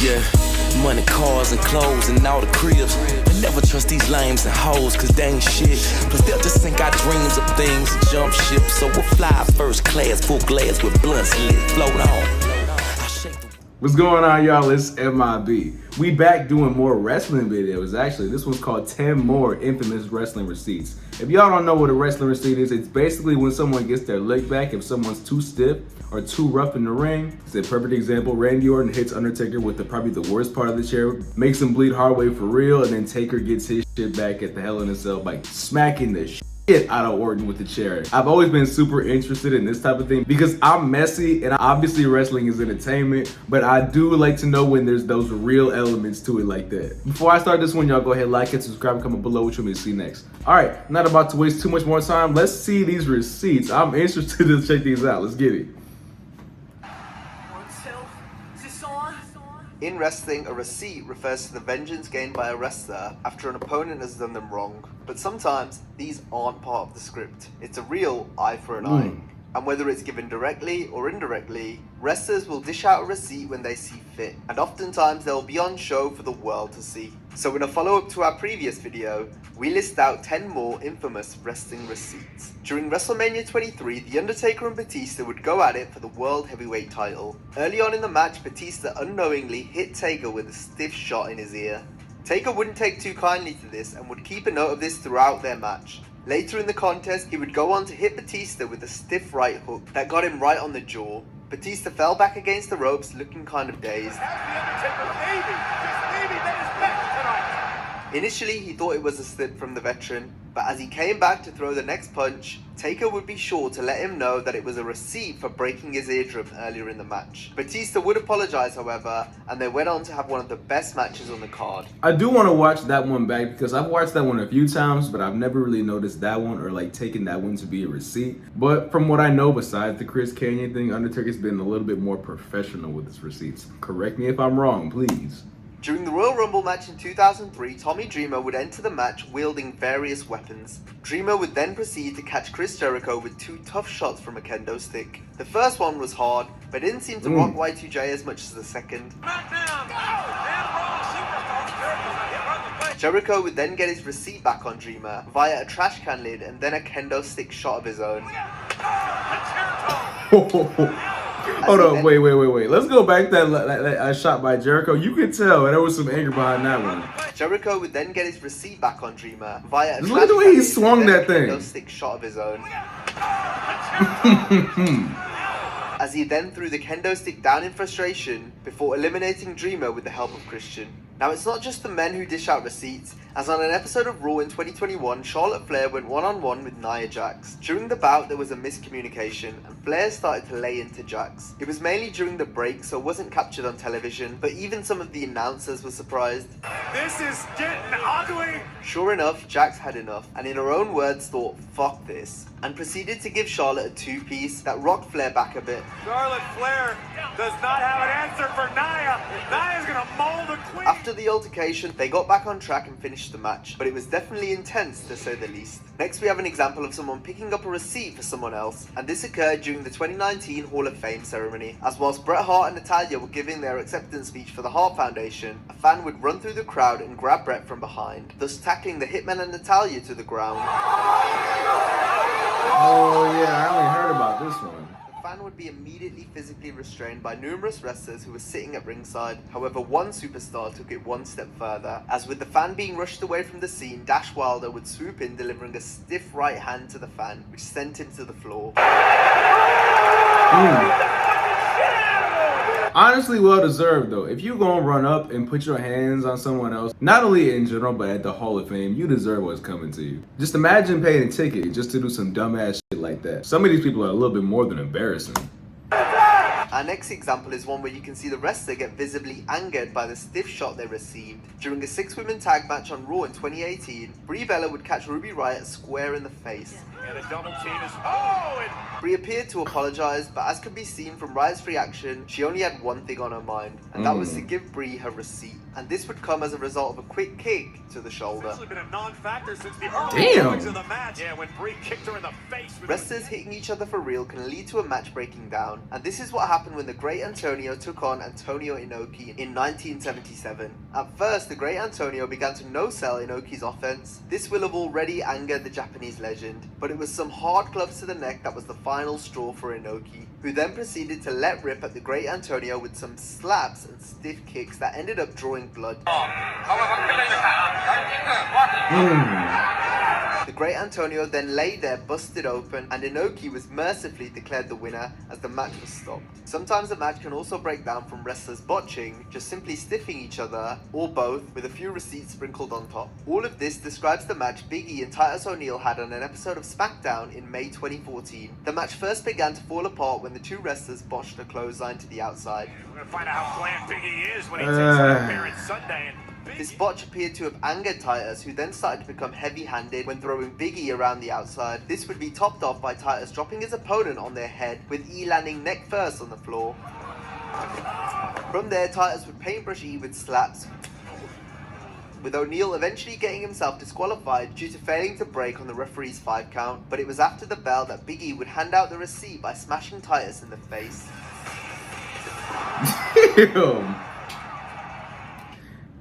Yeah, money, cars, and clothes, and all the cribs. But never trust these lames and hoes, cause they ain't shit. Plus they'll just sink our dreams of things and jump ship. So we'll fly first class, full glass with blunts lit, float on. What's going on, y'all? It's m.I.b. We back doing more wrestling videos. Actually, this one's called 10 more infamous wrestling receipts. If y'all don't know what a wrestling receipt is, it's basically when someone gets their leg back if someone's too stiff or too rough in the ring. It's a perfect example. Randy Orton hits Undertaker with probably the worst part of the chair, makes him bleed hard way for real, and then Taker gets his shit back at the Hell in a Cell by smacking the shit out of Orton with the chair. I've always been super interested in this type of thing because I'm messy, and obviously wrestling is entertainment, but I do like to know when there's those real elements to it like that. Before I start this one, y'all go ahead, like and subscribe, and comment below what you want me to see next. Alright, not about to waste too much more time. Let's see these receipts. I'm interested to check these out. Let's get it. In wrestling, a receipt refers to the vengeance gained by a wrestler after an opponent has done them wrong. But sometimes, these aren't part of the script. It's a real eye for an eye. And whether it's given directly or indirectly, wrestlers will dish out a receipt when they see fit. And oftentimes, they'll be on show for the world to see. So in a follow-up to our previous video, we list out 10 more infamous wrestling receipts. During WrestleMania 23, The Undertaker and Batista would go at it for the World Heavyweight title. Early on in the match, Batista unknowingly hit Taker with a stiff shot in his ear. Taker wouldn't take too kindly to this and would keep a note of this throughout their match. Later in the contest, he would go on to hit Batista with a stiff right hook that got him right on the jaw. Batista fell back against the ropes looking kind of dazed. Initially, he thought it was a slip from the veteran, but as he came back to throw the next punch, Taker would be sure to let him know that it was a receipt for breaking his eardrum earlier in the match. Batista would apologize, however, and they went on to have one of the best matches on the card. I do want to watch that one back because I've watched that one a few times, but I've never really noticed that one or like taken that one to be a receipt. But from what I know, besides the Chris Kanyon thing, Undertaker's been a little bit more professional with his receipts. Correct me if I'm wrong, please. During the Royal Rumble match in 2003, Tommy Dreamer would enter the match wielding various weapons. Dreamer would then proceed to catch Chris Jericho with two tough shots from a kendo stick. The first one was hard, but didn't seem to rock Y2J as much as the second. Jericho would then get his receipt back on Dreamer via a trash can lid and then a kendo stick shot of his own. Hold on, wait. Let's go back to that shot by Jericho. You could tell there was some anger behind that one. Jericho would then get his receipt back on Dreamer via a look at the way he swung that thing. Kendo stick shot of his own. As he then threw the kendo stick down in frustration before eliminating Dreamer with the help of Christian. Now it's not just the men who dish out receipts, as on an episode of Raw in 2021, Charlotte Flair went one-on-one with Nia Jax. During the bout there was a miscommunication and Flair started to lay into Jax. It was mainly during the break so it wasn't captured on television, but even some of the announcers were surprised. This is getting ugly! Sure enough, Jax had enough and in her own words thought, fuck this, and proceeded to give Charlotte a two-piece that rocked Flair back a bit. Charlotte Flair does not have an answer for Nia. Nia's gonna mold a queen. After the altercation, they got back on track and finished the match, but it was definitely intense to say the least. Next we have an example of someone picking up a receipt for someone else, and this occurred during the 2019 Hall of Fame ceremony. As whilst Bret Hart and Natalya were giving their acceptance speech for the Hart Foundation, a fan would run through the crowd and grab Bret from behind, thus tackling the Hitman and Natalya to the ground. Oh yeah, I only heard about this one. The fan would be immediately physically restrained by numerous wrestlers who were sitting at ringside. However, one superstar took it one step further, as with the fan being rushed away from the scene, Dash Wilder would swoop in delivering a stiff right hand to the fan, which sent him to the floor. Honestly, well deserved though. If you gonna run up and put your hands on someone else, not only in general, but at the Hall of Fame, you deserve what's coming to you. Just imagine paying a ticket just to do some dumbass shit like that. Some of these people are a little bit more than embarrassing. Our next example is one where you can see the wrestler get visibly angered by the stiff shot they received. During a 6-women tag match on Raw in 2018, Brie Bella would catch Ruby Riott square in the face. And a double team is... Brie appeared to apologize, but as could be seen from Riott's reaction, she only had one thing on her mind, and that was to give Brie her receipt. And this would come as a result of a quick kick to the shoulder. It's been a non-factor since the early goings of the match. Yeah, when Brie kicked her in the face. Wrestlers hitting each other for real can lead to a match breaking down, and this is what happened happened when the Great Antonio took on Antonio Inoki in 1977. At first, the Great Antonio began to no-sell Inoki's offense. This will have already angered the Japanese legend, but it was some hard gloves to the neck that was the final straw for Inoki, who then proceeded to let rip at the Great Antonio with some slaps and stiff kicks that ended up drawing blood. The Great Antonio then lay there busted open, and Inoki was mercifully declared the winner as the match was stopped. Sometimes a match can also break down from wrestlers botching, just simply stiffing each other, or both, with a few receipts sprinkled on top. All of this describes the match Big E and Titus O'Neil had on an episode of SmackDown in May 2014. The match first began to fall apart when the two wrestlers botched a clothesline to the outside. We're going to find out how bland Big E is when he takes an appearance Sunday. And This botch appeared to have angered Titus, who then started to become heavy-handed when throwing Big E around the outside. This would be topped off by Titus dropping his opponent on their head, with E landing neck first on the floor. From there, Titus would paintbrush E with slaps, with O'Neil eventually getting himself disqualified due to failing to break on the referee's 5 count. But it was after the bell that Big E would hand out the receipt by smashing Titus in the face. Damn.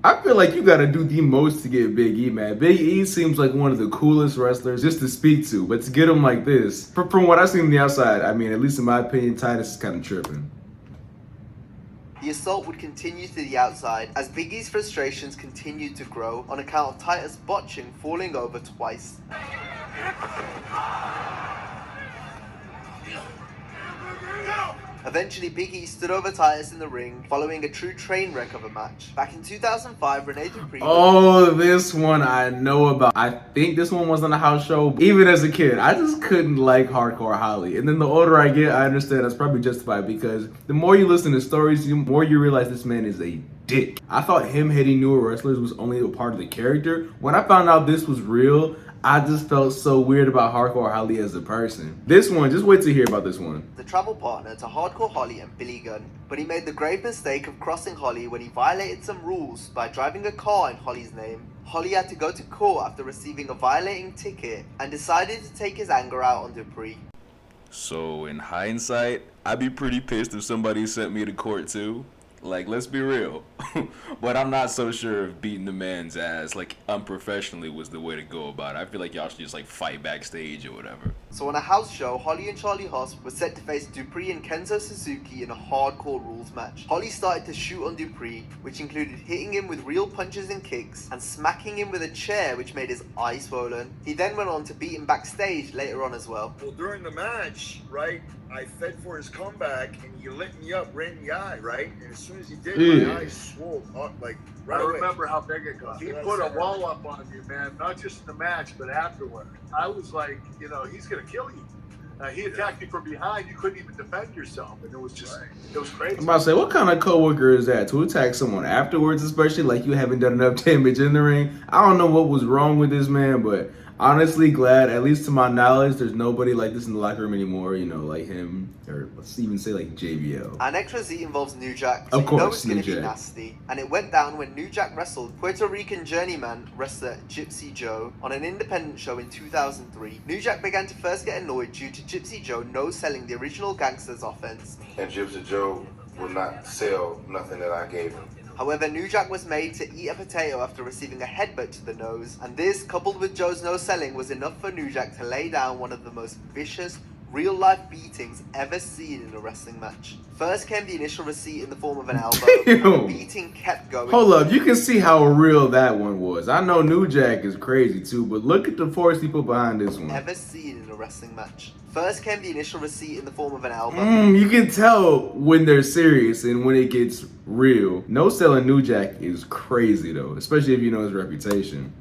I feel like you gotta do the most to get Big E, man. Big E seems like one of the coolest wrestlers just to speak to, but to get him like this, from what I've seen on the outside, I mean, at least in my opinion, Titus is kind of tripping. The assault would continue to the outside as Big E's frustrations continued to grow on account of Titus botching, falling over twice. Eventually, Big E stood over Titus in the ring, following a true train wreck of a match. Back in 2005, Rene Dupree... Oh, this one I know about. I think this one was on a house show. Even as a kid, I just couldn't like Hardcore Holly. And then the older I get, I understand that's probably justified because the more you listen to stories, the more you realize this man is a dick. I thought him hating newer wrestlers was only a part of the character. When I found out this was real, I just felt so weird about Hardcore Holly as a person. This one, just wait to hear about this one. The travel partner to Hardcore Holly and Billy Gunn, but he made the grave mistake of crossing Holly when he violated some rules by driving a car in Holly's name. Holly had to go to court after receiving a violating ticket and decided to take his anger out on Dupree. So in hindsight, I'd be pretty pissed if somebody sent me to court too. Like, let's be real. But I'm not so sure if beating the man's ass, like, unprofessionally was the way to go about it. I feel like y'all should just, like, fight backstage or whatever. So on a house show, Holly and Charlie Haas were set to face Dupree and Kenzo Suzuki in a hardcore rules match. Holly started to shoot on Dupree, which included hitting him with real punches and kicks, and smacking him with a chair, which made his eye swollen. He then went on to beat him backstage later on as well. Well, during the match, right, I fed for his comeback, and he lit me up right in the eye, right? And as soon as he did, my eyes swole up, like, right I away. remember how big it got. He put a wall up on you, man, not just in the match, but afterward. I was like, you know, he's going to kill you. He attacked you from behind. You couldn't even defend yourself. And it was just, it was crazy. I'm about to say, what kind of coworker is that to attack someone afterwards, especially like you haven't done enough damage in the ring? I don't know what was wrong with this man, but honestly glad, at least to my knowledge, there's nobody like this in the locker room anymore, you know, like him, or let's even say like JBL. Our next receipt involves New Jack, so Of course, you know it's going New to be Jack. nasty. And it went down when New Jack wrestled Puerto Rican journeyman wrestler Gypsy Joe on an independent show in 2003. New Jack began to first get annoyed due to Gypsy Joe no-selling the original Gangsters offense. And Gypsy Joe would not sell nothing that I gave him. However, New Jack was made to eat a potato after receiving a headbutt to the nose, and this, coupled with Joe's no-selling, was enough for New Jack to lay down one of the most vicious, real-life beatings ever seen in a wrestling match. First came the initial receipt in the form of an elbow, and the beating kept going. Hold up, you can see how real that one was. I know New Jack is crazy too, but look at the force he put behind this one. Ever seen in a wrestling match. First came the initial receipt in the form of an elbow. You can tell when they're serious and when it gets real. No selling New Jack is crazy though, especially if you know his reputation.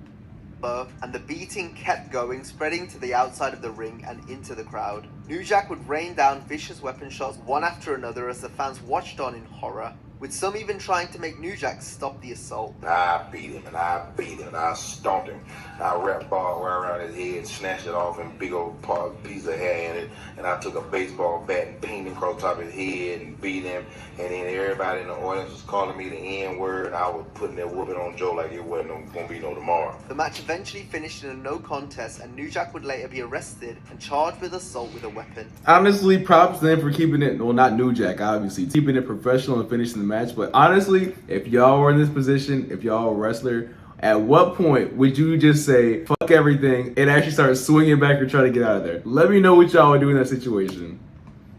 And the beating kept going, spreading to the outside of the ring and into the crowd. New Jack would rain down vicious weapon shots one after another as the fans watched on in horror. with some even trying to make New Jack stop the assault. I beat him and I beat him and I stomped him. I wrapped ball right around his head, snatched it off and big old piece of hair in it, and I took a baseball bat and pinged him across the top of his head and beat him, and then everybody in the audience was calling me the N-word, and I was putting that whooping on Joe like it wasn't gonna be no tomorrow. The match eventually finished in a no contest, and New Jack would later be arrested and charged with assault with a weapon. Honestly, props to them for keeping it, well, not New Jack, obviously, keeping it professional and finishing the match. But honestly, if y'all were in this position, if y'all were a wrestler, at what point would you just say, fuck everything, and actually start swinging back or try to get out of there? Let me know what y'all would do in that situation.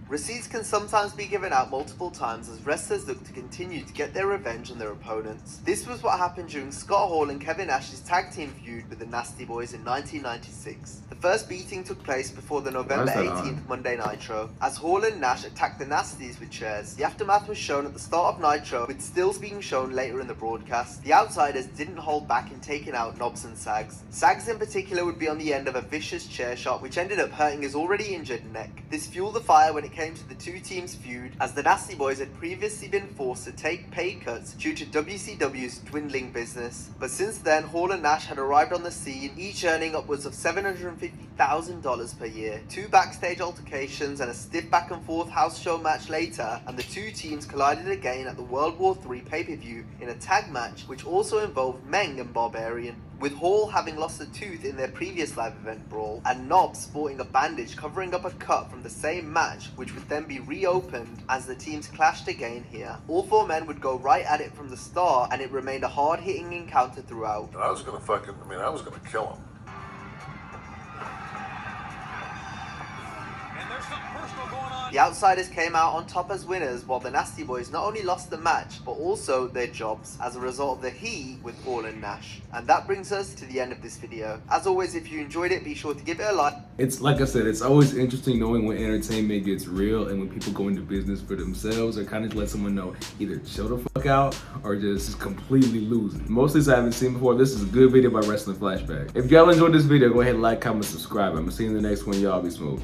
Receipts can sometimes be given out multiple times as wrestlers look to continue to get their revenge on their opponents. This was what happened during Scott Hall and Kevin Nash's tag team feud with the Nasty Boys in 1996. The first beating took place before the November 18th Monday Nitro, as Hall and Nash attacked the Nasties with chairs. The aftermath was shown at the start of Nitro, with stills being shown later in the broadcast. The Outsiders didn't hold back in taking out Knobs and Sags. Sags in particular would be on the end of a vicious chair shot, which ended up hurting his already injured neck. This fueled the fire when it came to the two teams' feud, as the Nasty Boys had previously been forced to take pay cuts due to WCW's dwindling business. But since then, Hall and Nash had arrived on the scene, each earning upwards of $750,000 per year. Two backstage altercations and a stiff back and forth house show match later, and the two teams collided again at the World War III pay-per-view in a tag match, which also involved Meng and Barbarian, with Hall having lost a tooth in their previous live event brawl, and Knobs sporting a bandage covering up a cut from the same match, which would then be reopened as the teams clashed again here. All four men would go right at it from the start, and it remained a hard-hitting encounter throughout. I was gonna kill him. The Outsiders came out on top as winners, while the Nasty Boys not only lost the match, but also their jobs as a result of the heat with Hall and Nash. And that brings us to the end of this video. As always, if you enjoyed it, be sure to give it a like. It's like I said, it's always interesting knowing when entertainment gets real and when people go into business for themselves, or kind of let someone know either chill the fuck out or just completely lose it. Most of this I haven't seen before. This is a good video by Wrestling Flashback. If y'all enjoyed this video, go ahead and like, comment, subscribe. I'm gonna see you in the next one. Y'all be smooth.